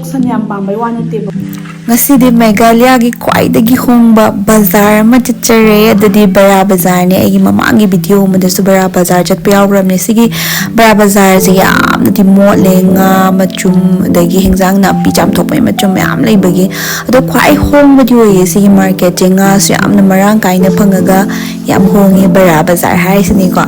ꯁꯟ ꯌꯥꯝ ꯄꯥꯝꯕꯩ ꯋꯥ ꯅꯠꯇꯦꯕ. Ngasi Meghalaya khwaidagi hongba bazar ma chachere adadi bara bazar ne aigi mamangi video ma dasu bara bazar chatpa yawramne sigi bara bazar se yamna di motle nga machum adagi hingjang napi chamthokpai machum yam leibagi ado khwai hongba di oye sigi market je nga su yamna marang kaina phangaga yam honge bara bazar haisini ko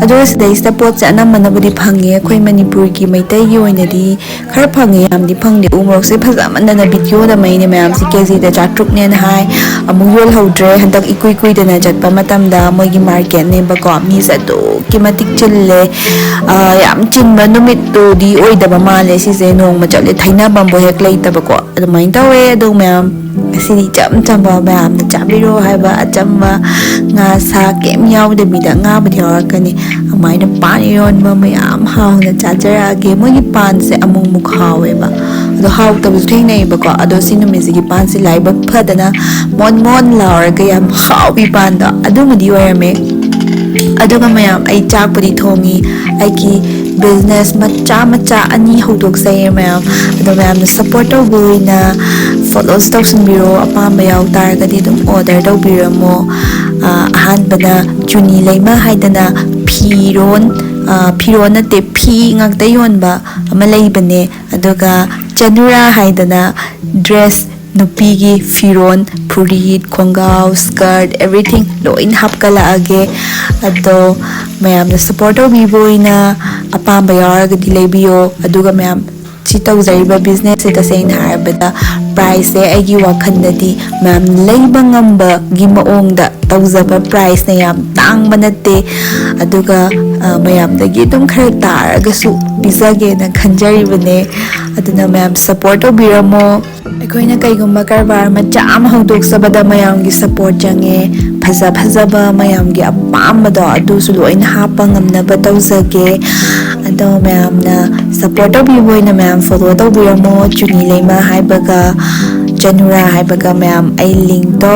ado sidai sta pot cha namana budi phange khoi Manipur ki maitai gi oinadi khar phange yam di phangde umrok se phajamanna na video da mai ma'am से KG दा चाट्रुक ने हाय अमुयोल हौद्रे हंदक इकुई कुई दना चटपा मतमदा मोगी market ने बको मी से दो कि मतिक चिल्ले याम चिनबा नुमित्तु दी ओइदबा माले सिसे नोंग मचले थैना बम्बो हेक लेइतबको अदुमाइन तवे अदु मैम सिदी चम चम्बा मैम चाबिरो हाइबा अचम्बा nga sa kem yawde bida nga bidi horakani amaina pan ironba मैम हाउना चाचरागे मोगी पान से अमुंग मुख हावेबा ado how to was thing nei ba ko ado sinu mizigi pan si lai ba phadana mon laur ga yam how bi pan da adu madi oyame ado ga mayam ai chak pudi thongi ai ki business macha ani hodok sai mayam ado mayam na support to boina follows to sun biro apam ba yaw tar ga di dum order to biro mo han bana chuni leima haidana phiron phiron na te phi ngak da yon ba ama leibane aduga Janura haidana dress nupigi firon purit khongaw skirt everything loin hapkala age ado mayam na support obi boina apamba yarga dilebiyo aduga mayam chitau zariba business ita sein harbada price e agi wakhandadi mayam leiba ngamba gi maongda tawzaba price na yam tangba natte aduga mayam dagi dum khara taraga su bizage na khanjaribane aduna mayam support obiramo aikoina kaigumba karbar macha am hodok sabada mayam gi support jange phajaba mayam gi apamada adu su loin hapa ngamnaba tawzage ado mayam na support obiboina mayam follow tobiramo chuni leima haibaga Janura haibaga mayam ai link to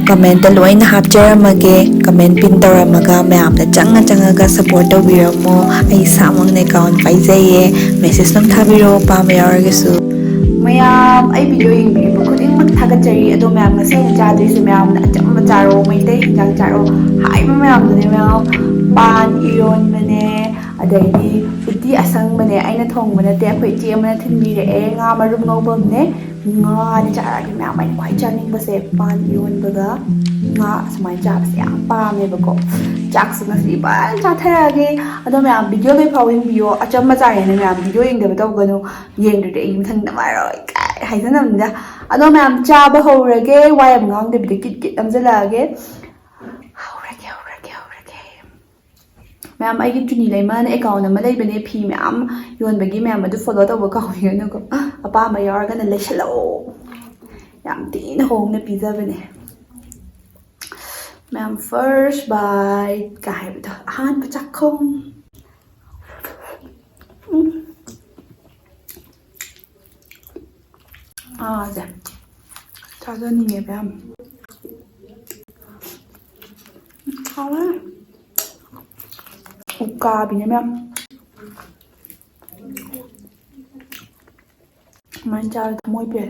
comment da loin hapjaramage comment pin tawramaga mayam na changa ga support tobiramo ai samang ne account paijaye message nam thabiro pam yaragasu mayam ai video yingbibu khuding mak thagachari ado mayam na sai chadri se mayam na acham charo maitai hinjang charo haiba mayam ne mayam pan iron bane adaidi uti asang bane aina thong bane te khoi che amana thinbire e nga marum ngobam ne nga ni chara ki mayam ai khoi chaning base pan iron baga nga samai chap se am pa me bako chak su ngasi ban cha tharage ado mayam video le phawing bio acham cha ne mayam video yingde ba tawganu yengde de im thang na maroi kai haisanamda ado mayam cha ba horage wayam ngang de bi kit amjalage ma'am आई चुनी Le Mans account लेबने फी ma'am योनबगी ma'am follow तब काउको अपाम यारगना लेसलो याम तीन होंगे पीजबने ma'am first bite का अहम चाखों जे चाजनीगे ma'am Ukabi ne ma'am मैं चार मोई पे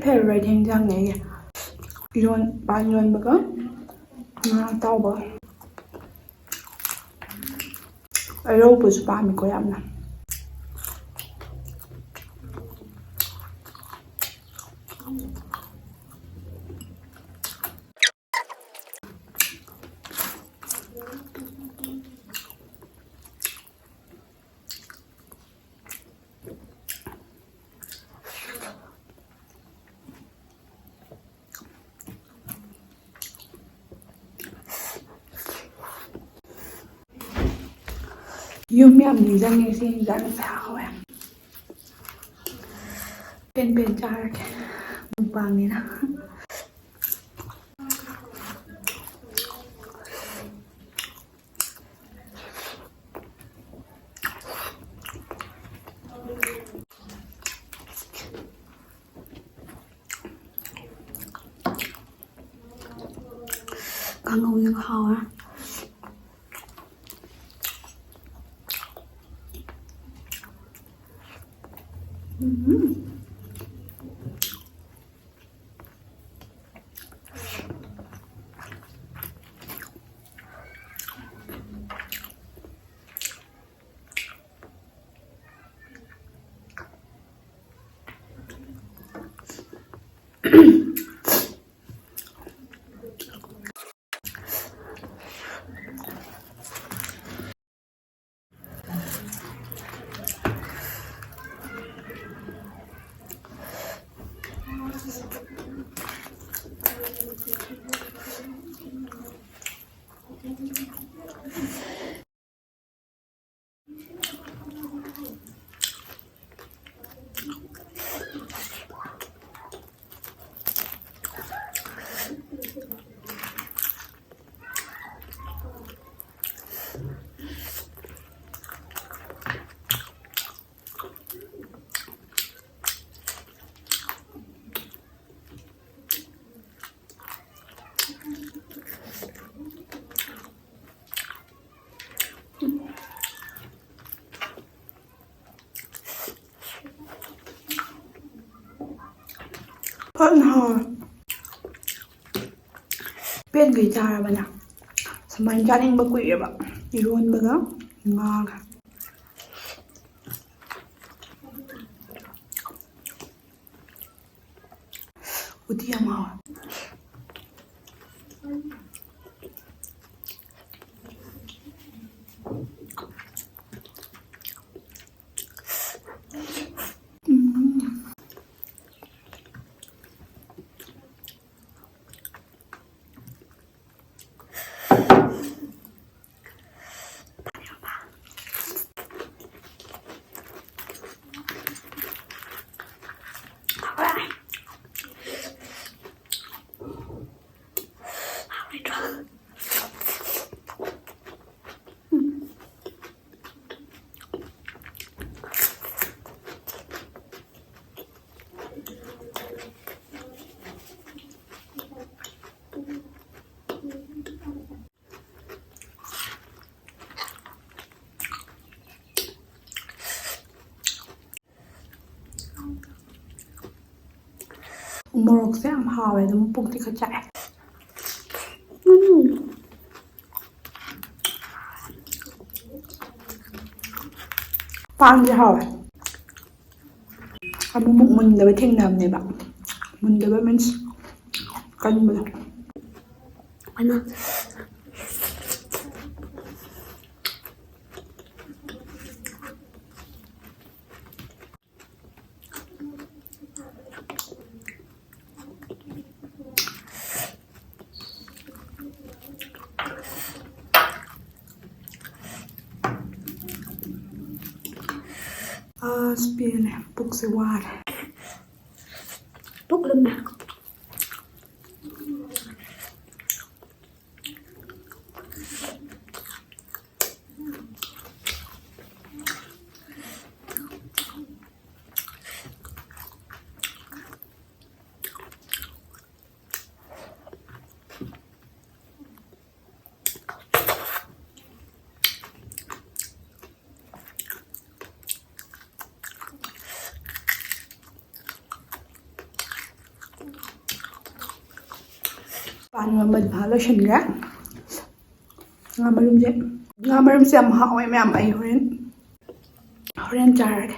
ꯐꯦꯚꯣꯔꯥꯏꯠ ꯌꯦꯟꯖꯥꯡꯅꯦ ꯑꯩꯒꯤ ꯄꯥꯟ ꯏꯔꯣꯟꯕꯒ ꯉꯥ ꯑꯇꯥꯎꯕꯒ. ꯑꯔꯧꯕꯁꯨ ꯄꯥꯝꯃꯤꯀꯣ ꯌꯥꯝꯅ. ꯌꯨꯝ ꯌꯥꯝ ꯅꯤꯡꯁꯤꯡꯉꯦ ꯁꯤ ꯌꯦꯟꯖꯥꯡꯁꯦ ꯍꯥꯎꯋꯦ. ꯄꯦꯟ ꯆꯥꯔꯒꯦ ꯃꯨꯛꯕꯥꯡꯅꯤꯅ. ꯀꯥꯡꯉꯧꯅ ꯍꯥꯎꯋꯦ. ꯐꯖꯅ ꯍꯥꯎꯋꯦ. ꯄꯦꯟꯈꯩ ꯆꯥꯔꯕꯅ. ꯁꯨꯃꯥꯏꯅ ꯆꯥꯅꯤꯡꯕ ꯀꯨꯏꯔꯦꯕ. ꯏꯔꯣꯟꯕꯒ ꯉꯥꯒ. 우디 ꯌꯥꯝ ꯍꯥꯎꯋꯦ. 모록새 ꯌꯥꯝ ꯍꯥꯎꯋꯦ. ꯑꯗꯨꯝ ꯄꯨꯛꯇꯤ ꯈꯔ ꯆꯥꯛꯑꯦ. ꯄꯥꯟꯁꯦ ꯍꯥꯎꯋꯦ. ꯑꯃꯨꯛꯃꯨꯛ ꯃꯨꯟꯗꯕ ꯊꯦꯡꯅꯕꯅꯦꯕ. ꯃꯨꯟꯗꯕ ꯃꯤꯟꯁ ꯀꯟꯕꯗꯣ. ꯄꯦꯜꯂꯦ. ꯄꯨꯛꯁꯦ ꯋꯥꯔꯦ. ꯄꯨꯛ ꯂꯨꯝꯃꯦ. ꯂꯣꯏꯁꯤꯟꯈ꯭ꯔꯦ ꯉꯥ ꯃꯔꯨꯝꯁꯦ ꯌꯥꯝ ꯍꯥꯎꯋꯦ ꯃꯌꯥꯝ ꯑꯩ ꯍꯣꯔꯦꯟ ꯆꯥꯔꯒꯦ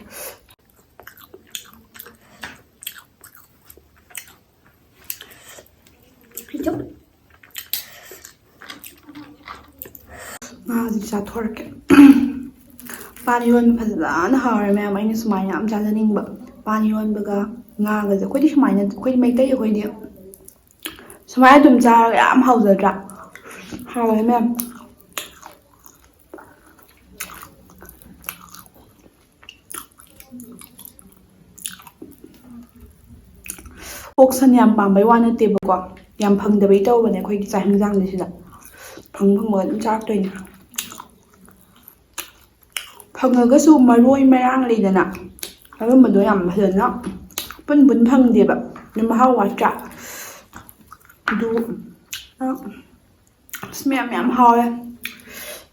ꯉꯥꯁꯤ ꯆꯥꯊꯣꯔꯛꯀꯦ ꯄꯥꯟ ꯏꯔꯣꯟꯕ ꯐꯖꯅ ꯍꯥꯎꯔꯦ ꯃꯌꯥꯝ ꯑꯩꯅ ꯁꯨꯃꯥꯏꯅ ꯌꯥꯝ ꯆꯥꯖꯅꯤꯡꯕ ꯄꯥꯟ ꯏꯔꯣꯟꯕꯒ ꯉꯥꯒꯁꯦ ꯑꯩꯈꯣꯏꯗꯤ ꯃꯩꯇꯩ ꯑꯩꯈꯣꯏꯗꯤ ꯁꯨꯃꯥꯏꯅ ꯑꯗꯨꯝ ꯆꯥꯔꯒ ꯌꯥꯝ ꯍꯥꯎꯖꯗ꯭ꯔꯥ ꯍꯥꯎꯋꯦ ꯃꯌꯥꯝ ꯑꯣꯛ ꯁꯟ ꯌꯥꯝ ꯄꯥꯝꯕꯩ ꯋꯥ ꯅꯠꯇꯦꯕꯀꯣ ꯌꯥꯝ ꯐꯪꯗꯕꯩ ꯇꯧꯕꯅꯦ ꯑꯩꯈꯣꯏꯒꯤ ꯆꯥꯛ ꯍꯤꯟꯖꯥꯡꯁꯦ ꯁꯤꯗ ꯐꯪꯕꯒ ꯑꯗꯨꯝ ꯆꯥꯔꯛꯇꯣꯏꯅꯦ ꯐꯪꯉꯒꯁꯨ ꯃꯔꯣꯏ ꯃꯔꯥꯡ ꯂꯩꯗꯅ ꯑꯗꯨꯝꯕꯗꯣ ꯌꯥꯝ ꯐꯖꯅ ꯄꯨꯟ ꯐꯪꯗꯦꯕ ꯑꯗꯨꯝ ꯃꯍꯥꯎ ꯋꯥꯠꯇ꯭ꯔꯥ ꯑꯗꯨ ꯃꯌꯥꯝ ꯍꯥꯎꯋꯦ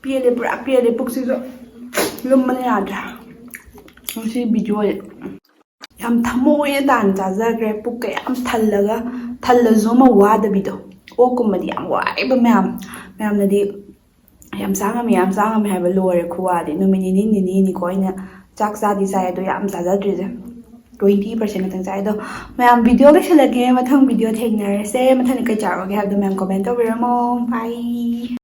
ꯄꯦꯜꯂꯦ ꯄꯨꯔꯥ ꯄꯦꯜꯂꯦ ꯄꯨꯛꯁꯤꯁꯨ ꯂꯨꯝꯕꯅ ꯌꯥꯗ꯭ꯔꯦ ꯉꯁꯤ ꯚꯤꯗꯤꯑꯣꯁꯦ ꯌꯥꯝ ꯊꯃꯣꯏꯅ ꯇꯥꯅ ꯆꯥꯖꯈ꯭ꯔꯦ ꯄꯨꯛꯀ ꯌꯥꯝ ꯊꯜꯂꯁꯨ ꯑꯃ ꯋꯥꯗꯕꯤꯗꯣ ꯑꯣꯛꯀꯨꯝꯕꯗꯤ ꯌꯥꯝ ꯋꯥꯏꯕ ꯃꯌꯥꯝꯅꯗꯤ ꯌꯥꯝ ꯆꯥꯉꯝꯃꯤ ꯍꯥꯏꯕ ꯂꯣꯏꯔꯦ ꯈꯨꯋꯥꯗꯤ ꯅꯨꯃꯤꯠ ꯅꯤꯅꯤꯅꯤꯀꯣ ꯑꯩꯅ ꯆꯥꯛ ꯆꯥꯗꯤ ꯆꯥꯏ ꯑꯗꯣ ꯌꯥꯝ ꯆꯥꯖꯗ꯭ꯔꯤꯁꯦ 20% ꯈꯛꯇꯪ ꯆꯥꯏ ꯑꯗꯣ ꯃꯌꯥꯝ ꯚꯤꯗꯤꯑꯣ ꯂꯣꯏꯁꯤꯜꯂꯒꯦ ꯃꯊꯪ ꯚꯤꯗꯤꯑꯣ ꯊꯦꯡꯅꯔꯁꯦ ꯃꯊꯪꯗ ꯀꯩ ꯆꯥꯔꯛꯑꯣꯒꯦ ꯍꯥꯏꯕꯗꯣ ꯃꯌꯥꯝ ꯀꯣꯃꯦꯟ ꯇꯧꯕꯤꯔꯝꯃꯣ ꯕꯥꯏ